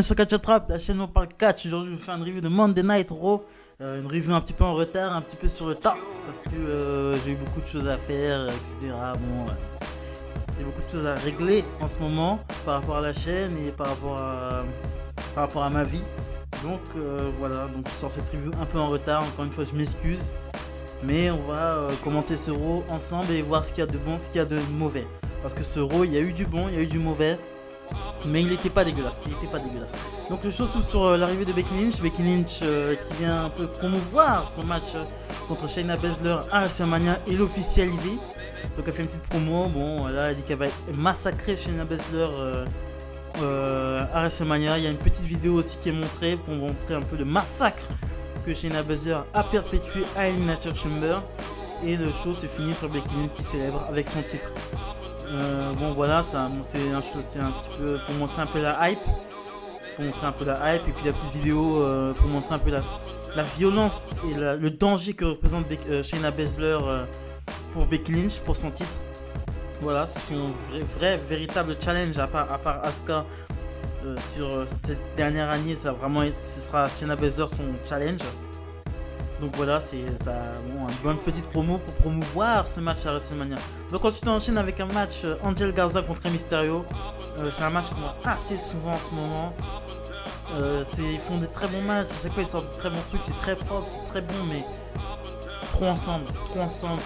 bienvenue sur Catch Trap, la chaîne où on parle catch. Aujourd'hui je vous fais une review de Monday Night Raw. Une review un petit peu en retard, un petit peu sur le tas, parce que j'ai eu beaucoup de choses à faire, etc. Bon, j'ai beaucoup de choses à régler en ce moment par rapport à la chaîne et par rapport à ma vie. Donc voilà, donc je sors cette review un peu en retard, encore une fois je m'excuse. Mais on va commenter ce Raw ensemble et voir ce qu'il y a de bon, ce qu'il y a de mauvais. Parce que ce Raw, il y a eu du bon, il y a eu du mauvais. Mais il n'était pas dégueulasse, Donc le show s'ouvre sur l'arrivée de Becky Lynch. Becky Lynch qui vient un peu promouvoir son match contre Shayna Baszler à WrestleMania et l'officialiser. Donc elle fait une petite promo, bon là elle dit qu'elle va massacrer Shayna Baszler à WrestleMania. Il y a une petite vidéo aussi qui est montrée pour montrer un peu le massacre que Shayna Baszler a perpétué à Elimination Chamber. Et le show se finit sur Becky Lynch qui célèbre avec son titre. Bon voilà, c'est un petit peu pour montrer un peu la hype. Et puis la petite vidéo pour montrer un peu la violence et le danger que représente Shayna Baszler pour Becky Lynch, pour son titre. Voilà, c'est son véritable challenge à part Asuka sur cette dernière année. Ce sera Shayna Baszler son challenge. Donc voilà, c'est une bonne petite promo pour promouvoir ce match à WrestleMania. Donc ensuite on enchaîne avec un match Angel Garza contre Rey Mysterio. C'est un match qu'on voit assez souvent en ce moment. Ils font des très bons matchs, à chaque fois ils sortent de très bons trucs, c'est très propre, c'est très bon, mais trop ensemble,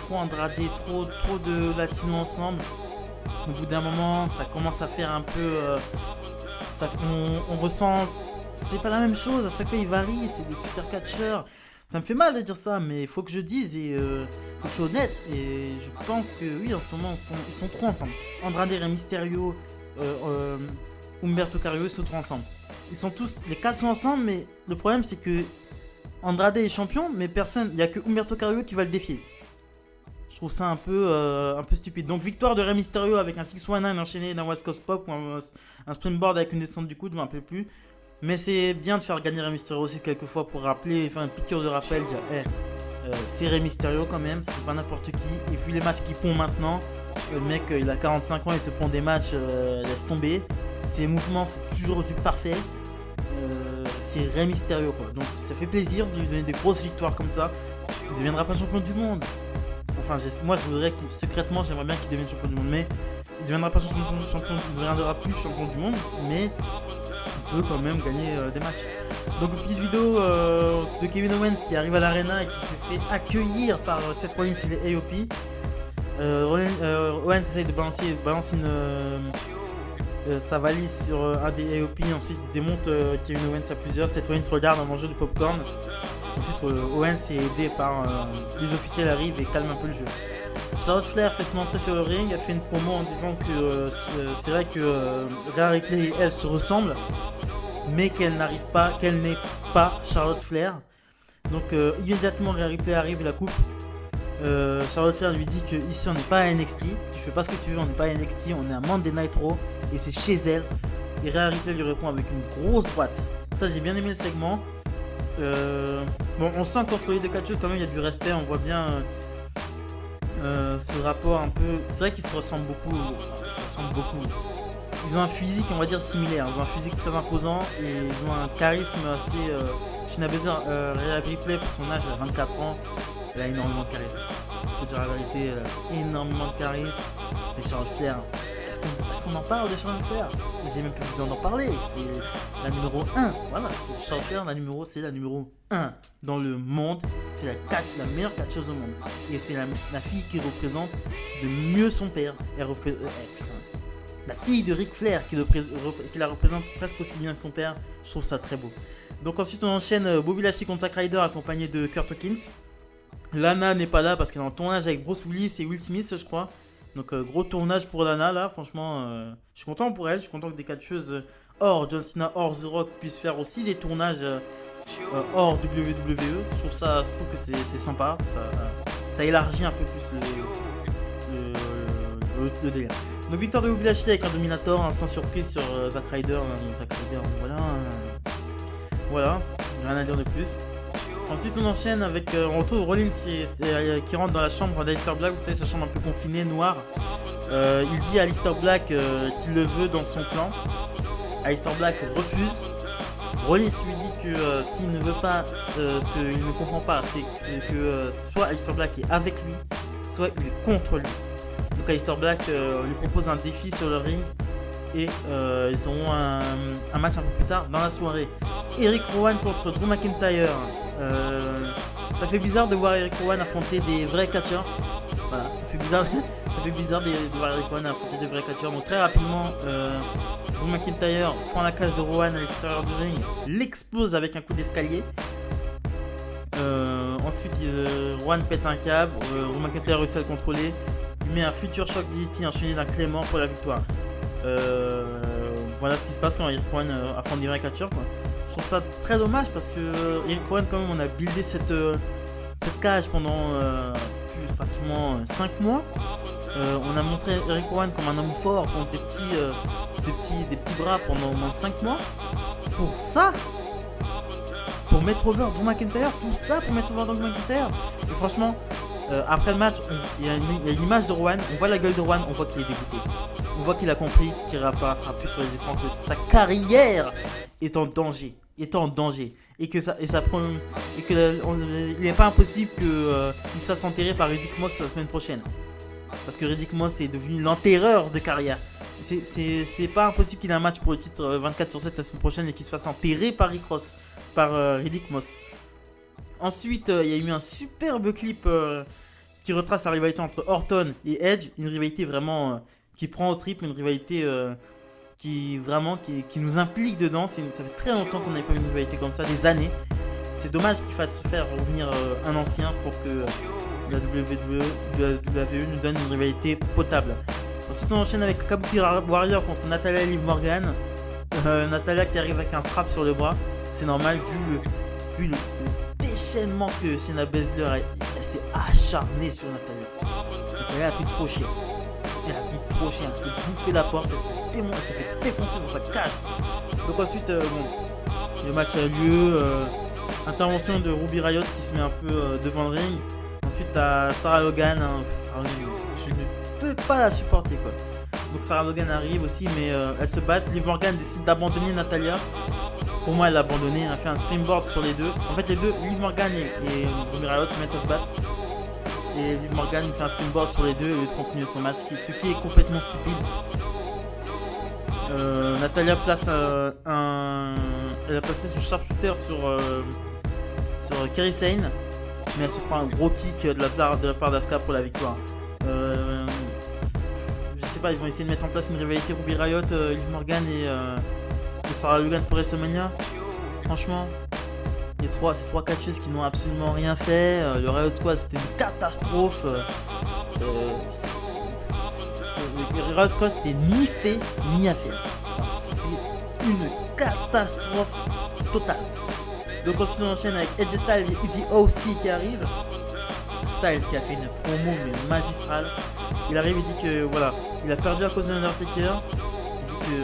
trop Andrade, trop de latinos ensemble. Au bout d'un moment, ça commence à faire un peu... on ressent... C'est pas la même chose, à chaque fois ils varient, c'est des super catcheurs. Ça me fait mal de dire ça, mais il faut que je dise et faut que je sois honnête. Et je pense que oui, en ce moment, ils sont trop ensemble. Andrade, Rey Mysterio, Humberto Carrillo, ils sont trop ensemble. Ils sont tous, les quatre sont ensemble, mais le problème c'est que Andrade est champion, mais personne, il n'y a que Humberto Carrillo qui va le défier. Je trouve ça un peu stupide. Donc victoire de Rey Mysterio avec un 619 enchaîné d'un West Coast Pop ou un springboard avec une descente du coude, je ne me rappelle plus. Mais c'est bien de faire gagner Rey Mysterio aussi quelquefois pour rappeler, faire une piqûre de rappel, dire c'est Rey Mysterio quand même, c'est pas n'importe qui. Et vu les matchs qu'il pond maintenant, le mec il a 45 ans, il te pond des matchs, laisse tomber. Ses mouvements c'est toujours du parfait. C'est Rey Mysterio quoi. Donc ça fait plaisir de lui donner des grosses victoires comme ça. Il ne deviendra pas champion du monde. Enfin moi je voudrais secrètement j'aimerais bien qu'il devienne champion du monde, mais il ne deviendra pas champion, il ne deviendra plus champion du monde, mais peut quand même gagner des matchs. Donc une petite vidéo de Kevin Owens qui arrive à l'arena et qui se fait accueillir par Seth Rollins et les AOP. Owens essaye de balance sa valise sur un des AOP. Ensuite il démonte Kevin Owens à plusieurs. Seth Rollins regarde en mangeant du popcorn. Ensuite Owens est aidé par les officiels arrivent et calment un peu le jeu. Charlotte Flair fait son entrée sur le ring, elle fait une promo en disant que c'est vrai que Rhea Ripley et elle se ressemblent, mais qu'elle n'est pas Charlotte Flair. Donc immédiatement Rhea Ripley arrive et la coupe. Charlotte Flair lui dit que ici on n'est pas à NXT, tu fais pas ce que tu veux, on n'est pas à NXT, on est à Monday Night Raw et c'est chez elle. Et Rhea Ripley lui répond avec une grosse droite. Ça j'ai bien aimé le segment. Bon, on sent qu'entre les deux catcheuses quand même il y a du respect, on voit bien ce rapport un peu. C'est vrai qu'ils se ressemblent beaucoup. Ils ont un physique on va dire similaire, ils ont un physique très imposant et ils ont un charisme assez. Shayna Baszler, Rhea Ripley pour son âge, elle a 24 ans, elle a énormément de charisme. Il faut dire la vérité, elle a énormément de charisme. Et Charlotte Flair, est-ce qu'on en parle de Charlotte Flair? J'ai même plus besoin d'en parler, c'est la numéro 1. Voilà, c'est Charlotte Flair, c'est la numéro 1 dans le monde. C'est la meilleure catcheuse au monde. Et c'est la fille qui représente de mieux son père. La fille de Ric Flair qui la représente presque aussi bien que son père. Je trouve ça très beau. Donc ensuite on enchaîne Bobby Lashley contre Zack Ryder accompagné de Kurt Hawkins. Lana n'est pas là parce qu'elle est en tournage avec Bruce Willis et Will Smith je crois. Donc gros tournage pour Lana là, franchement je suis content pour elle, je suis content que des catcheuses hors John Cena, hors The Rock puissent faire aussi des tournages hors WWE. Je trouve que c'est sympa, ça élargit un peu plus le délire. Donc victoire de Bobby Lashley avec un Dominator, sans surprise sur Zack Ryder. Voilà, rien à dire de plus. Ensuite on enchaîne avec, on retrouve Rollins qui rentre dans la chambre d'Aleister Black, vous savez sa chambre un peu confinée, noire. Il dit à Aleister Black qu'il le veut dans son clan. Aleister Black refuse, Rollins lui dit que s'il ne veut pas, qu'il ne comprend pas, c'est que soit Aleister Black est avec lui, soit il est contre lui. Donc Aleister Black lui propose un défi sur le ring et ils auront un match un peu plus tard dans la soirée. Eric Rowan contre Drew McIntyre. Ça fait bizarre de voir Eric Rowan affronter des vrais catcheurs. Voilà, ça fait bizarre de voir Eric Rowan affronter des vrais catcheurs. Donc très rapidement, Drew McIntyre prend la cage de Rowan à l'extérieur du ring, l'explose avec un coup d'escalier. Ensuite, Rowan pète un câble, Drew McIntyre réussit à le contrôler. Il met un future shock DDT enchaîné d'un Clément pour la victoire. Voilà ce qui se passe quand Eric Rowan affronte des vrais catcheurs, quoi. Je trouve ça très dommage parce que Eric Rowan, quand même, on a buildé cette cage pendant pratiquement 5 mois. On a montré Eric Rowan comme un homme fort contre des petits bras pendant au moins 5 mois. Pour ça, pour mettre over Drew McIntyre, tout ça pour mettre over Drew McIntyre. Et franchement, après le match, il y a une image de Rowan, on voit la gueule de Rowan, on voit qu'il est dégoûté. On voit qu'il a compris qu'il réapparaîtra plus sur les écrans, que sa carrière est en danger. Et que il n'est pas impossible qu'il se fasse enterrer par Riddick Moss la semaine prochaine. Parce que Riddick Moss est devenu l'enterreur de carrière. C'est pas impossible qu'il ait un match pour le titre 24/7 la semaine prochaine et qu'il se fasse enterrer par Riddick Moss. Ensuite, il y a eu un superbe clip qui retrace la rivalité entre Orton et Edge. Une rivalité vraiment qui prend au trip, une rivalité qui nous implique dedans. Ça fait très longtemps qu'on n'avait pas eu une rivalité comme ça, des années. C'est dommage qu'il fasse faire revenir un ancien pour que la WWE nous donne une rivalité potable. Ensuite, on enchaîne avec Kabuki Warrior contre Natalya et Liv Morgan. Natalya qui arrive avec un strap sur le bras. C'est normal vu le déchaînement que Shayna Baszler elle s'est acharnée sur Natalya. Natalya a pris trop cher. Elle s'est bouffé la porte, elle s'est fait défoncer dans sa cage. Donc ensuite, le match a lieu. Intervention de Ruby Riott qui se met un peu devant le ring. Ensuite, t'as Sarah Logan. Je ne peux pas la supporter, quoi. Donc Sarah Logan arrive aussi, mais elles se battent. Liv Morgan décide d'abandonner Natalya. Pour moi, elle l'a abandonné. Elle a fait un springboard sur les deux. En fait, les deux, Liv Morgan et Ruby Riott, se mettent à se battre. Et Liv Morgan fait un springboard sur les deux et de continuer son match, ce qui est complètement stupide. Natalya place elle a placé son sharpshooter sur Kairi Sane, mais elle se prend un gros kick de la part d'Asuka pour la victoire. Je sais pas, ils vont essayer de mettre en place une rivalité Ruby Riott, Liv Morgan et Sarah Logan pour WrestleMania. Franchement, ces trois catcheuses qui n'ont absolument rien fait. Le Riot Squad, c'était une catastrophe. Le Riot Squad, c'était ni fait ni à faire. C'était une catastrophe totale. Donc ensuite on enchaîne avec Edge Styles et Easy OC qui arrive. Styles qui a fait une promo mais magistrale. Il arrive, il dit que voilà, il a perdu à cause de l'Undertaker. Il dit que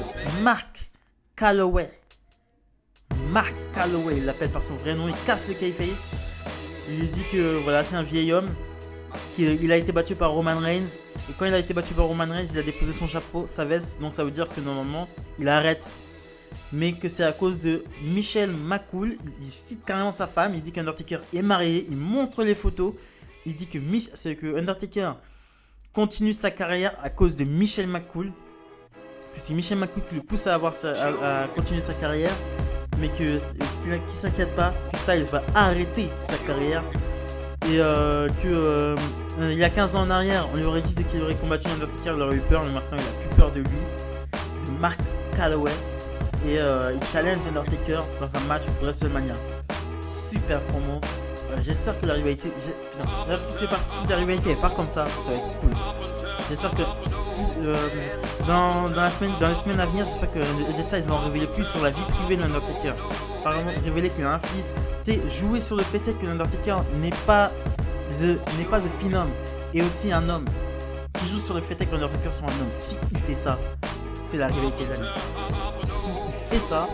Mark Calloway, il l'appelle par son vrai nom, il casse le kayfabe. Il lui dit que voilà, c'est un vieil homme, qu'il a été battu par Roman Reigns. Et quand il a été battu par Roman Reigns, il a déposé son chapeau, sa veste. Donc ça veut dire que normalement, il arrête. Mais que c'est à cause de Michelle McCool. Il cite carrément sa femme. Il dit qu'Undertaker est marié. Il montre les photos. Il dit que Undertaker continue sa carrière à cause de Michelle McCool. Que c'est Michelle McCool qui le pousse à continuer sa carrière. Mais qu'il ne s'inquiète pas, que Styles va arrêter sa carrière. Et il y a 15 ans en arrière, on lui aurait dit qu'il aurait combattu Undertaker, il aurait eu peur, mais maintenant il a plus peur de lui. De Mark Calloway. Et il challenge Undertaker dans un match pour WrestleMania. Super promo. J'espère que la rivalité. Là, si c'est parti, la rivalité elle part comme ça va être cool. J'espère que dans les semaines à venir, j'espère que AJ Styles va en révéler plus sur la vie privée de l'Undertaker. Par exemple, révéler qu'il a un fils. Tu sais, jouer sur le fait que l'Undertaker n'est pas The Phenom, et aussi un homme. Qui joue sur le fait que l'Undertaker soit un homme. Si il fait ça, c'est la rivalité de l'année. Si il fait ça,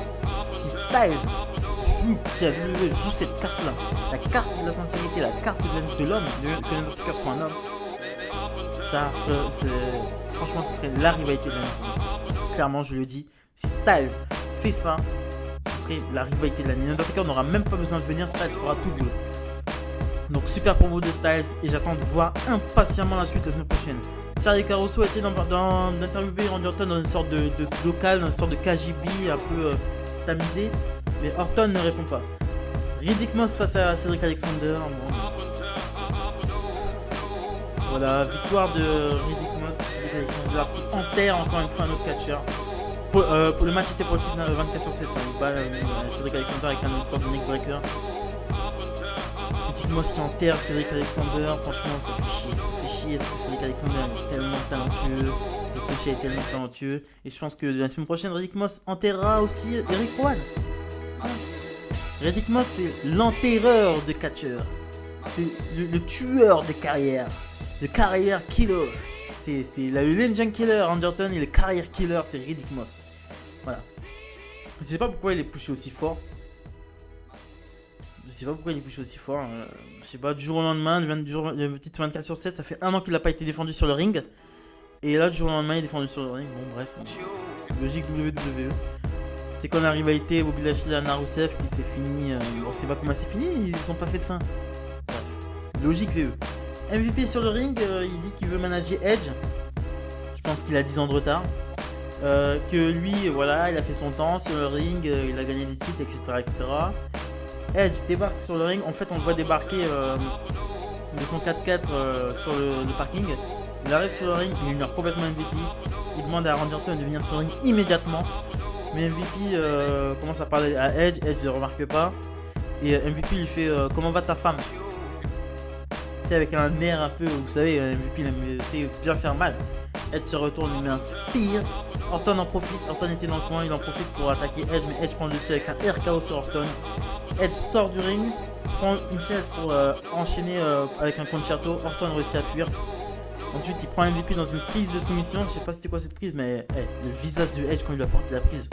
si Styles si la WWE joue cette carte-là, la carte de la sincérité, la carte de l'homme, que l'Undertaker soit un homme, ça, franchement, ce serait la rivalité de l'année. Clairement, je le dis. Si Styles fait ça, ce serait la rivalité de l'année. Undertaker n'aura même pas besoin de venir, Styles fera tout le boulot. Donc super promo de Styles et j'attends de voir impatiemment la suite la semaine prochaine. Charlie Caruso a essayé d'interviewer Randy Orton dans une sorte de local, dans une sorte de KGB un peu tamisé, mais Orton ne répond pas. Riddick Moss face à Cedric Alexander. Bon. Voilà, victoire de Riddick Moss, Cedric Alexander qui enterre encore une fois un autre catcheur. Pour le match était pour le titre 24/7. Il bat Cedric Alexander avec une sorte de neckbreaker. Riddick Moss qui enterre Cedric Alexander, franchement ça fait chier parce que Cedric Alexander est tellement talentueux, le crochet est tellement talentueux, et je pense que la semaine prochaine Riddick Moss enterrera aussi Eric Rowan. Riddick Moss c'est l'enterreur de catcheurs, c'est le tueur de carrière, the career killer, c'est le legend killer Randy Orton et le career killer c'est Riddick Moss. Voilà. Je sais pas pourquoi il est poussé aussi fort. Je sais pas pourquoi il est poussé aussi fort. Je sais pas, du jour au lendemain, le titre 24/7, ça fait un an qu'il n'a pas été défendu sur le ring. Et là, du jour au lendemain, il est défendu sur le ring. Bon, bref. Logique WWE. C'est comme la rivalité Bobby Lashley à Rusev qui s'est fini. On sait pas comment c'est fini, ils ont pas fait de fin. Bref. Logique VE. MVP sur le ring, il dit qu'il veut manager Edge. Je pense qu'il a 10 ans de retard. Que lui, voilà, il a fait son temps sur le ring, il a gagné des titres, etc. Edge débarque sur le ring, en fait on le voit débarquer de son 4x4 sur le parking. Il arrive sur le ring, il ignore complètement MVP, il demande à Randy Orton de venir sur le ring immédiatement. Mais MVP commence à parler à Edge ne le remarque pas. Et MVP lui fait comment va ta femme? Tu sais, avec un air un peu, vous savez, MVP il aime bien faire mal. Edge se retourne, lui met un spear. Orton en profite, Orton était dans le coin, il en profite pour attaquer Edge, mais Edge prend le dessus avec un RKO sur Orton. Edge sort du ring, prend une chaise pour enchaîner avec un concerto. Orton réussit à fuir. Ensuite, il prend MVP dans une prise de soumission. Je sais pas c'était quoi cette prise, mais le visage de Edge quand il lui a porté la prise.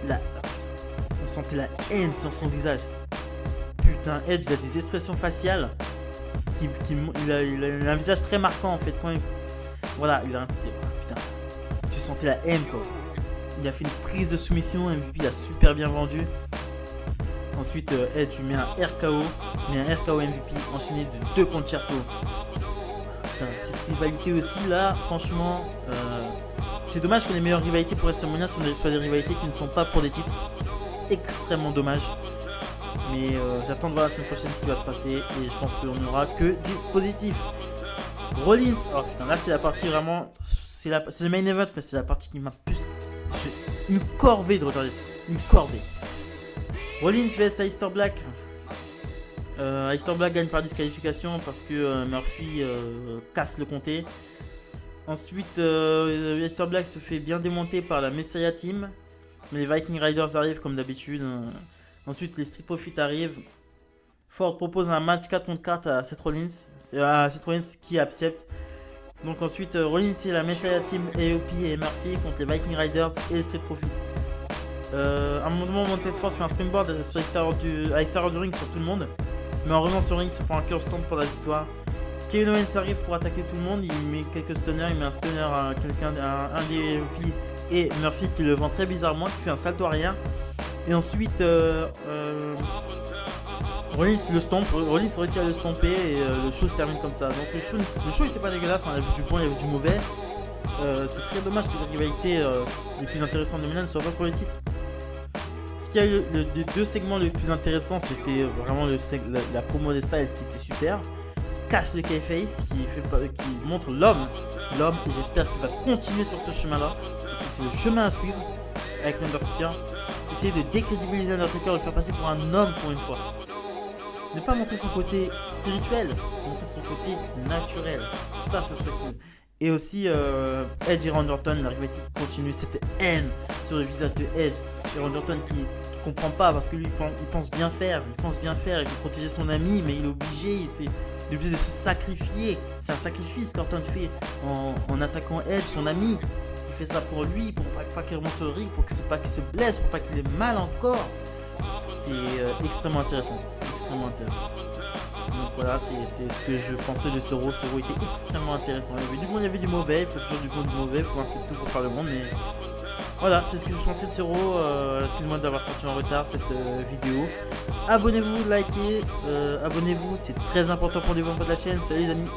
On sentait la haine sur son visage. Putain, Edge il a des expressions faciales. Il a un visage très marquant en fait. Voilà, il a un. Putain, tu sentais la haine quoi. Il a fait une prise de soumission. MVP il a super bien vendu. Ensuite, Edge met un RKO, MVP enchaîné de 2 concertos. Putain, cette rivalité aussi là, franchement, c'est dommage que les meilleures rivalités pour WrestleMania soient des rivalités qui ne sont pas pour des titres. Extrêmement dommage. Mais j'attends de voir la semaine prochaine ce qui va se passer et je pense qu'on n'aura que du positif. Rollins, oh putain, là c'est la partie vraiment, c'est le main event, mais c'est la partie qui m'a plus, une corvée de regarder ça, une corvée. Rollins vs Aleister Black. Aleister Black gagne par disqualification parce que Murphy casse le comté. Ensuite, Aleister Black se fait bien démonter par la Messiah Team. Mais les Viking Riders arrivent comme d'habitude. Ensuite, les Street Profits arrivent. Ford propose un match 4 contre 4 à Seth Rollins. C'est Seth Rollins qui accepte. Donc ensuite, Rollins et la Messiah Team, AOP et Murphy contre les Viking Riders et les Street Profits. À un moment, Montez Ford fait un springboard à l'extérieur du ring sur tout le monde. Mais en revenant sur le ring, il se prend un curl stomp pour la victoire. Kevin Owens arrive pour attaquer tout le monde. Il met quelques stunners. Il met un stunner à un des AOP et Murphy qui le vend très bizarrement, qui fait un salto arrière. Et ensuite, Rollins le stomp. Rollins réussit à le stomper et le show se termine comme ça. Donc le show était pas dégueulasse. On avait du bon, il y avait du mauvais. C'est très dommage que les rivalités les plus intéressantes de Milan ne soient pas pour le titre. Ce qu'il y a eu les 2 segments les plus intéressants, c'était vraiment la promo des Styles qui était super. Casse le K-Face, qui montre l'homme, et j'espère qu'il va continuer sur ce chemin-là, parce que c'est le chemin à suivre avec l'Undertaker. Essayer de décrédibiliser l'Undertaker, le faire passer pour un homme pour une fois. Ne pas montrer son côté spirituel, montrer son côté naturel. Ça, ce serait cool. Et aussi, Edge et Randy Orton, la rivalité qui continue, cette haine sur le visage de Edge. Et Randy Orton qui comprend pas parce que lui, il pense bien faire, il veut protéger son ami, mais il est obligé, de se sacrifier. C'est un sacrifice qu'Orton fait en attaquant Edge, son ami. Il fait ça pour lui, pour pas qu'il remonte sur le ring, pour pas qu'il se blesse, pour pas qu'il ait mal encore. C'est extrêmement intéressant. Donc voilà, c'est ce que je pensais de ce Raw. Ce Raw était extrêmement intéressant. Il y avait du bon, il y avait du mauvais. Il faut toujours du bon, du mauvais. Il faut un peu de tout pour faire le monde. Mais Voilà, c'est ce que je pensais de ce Raw. Excuse-moi d'avoir sorti en retard cette vidéo. Abonnez-vous, likez, abonnez-vous, c'est très important pour le développement de la chaîne. Salut les amis.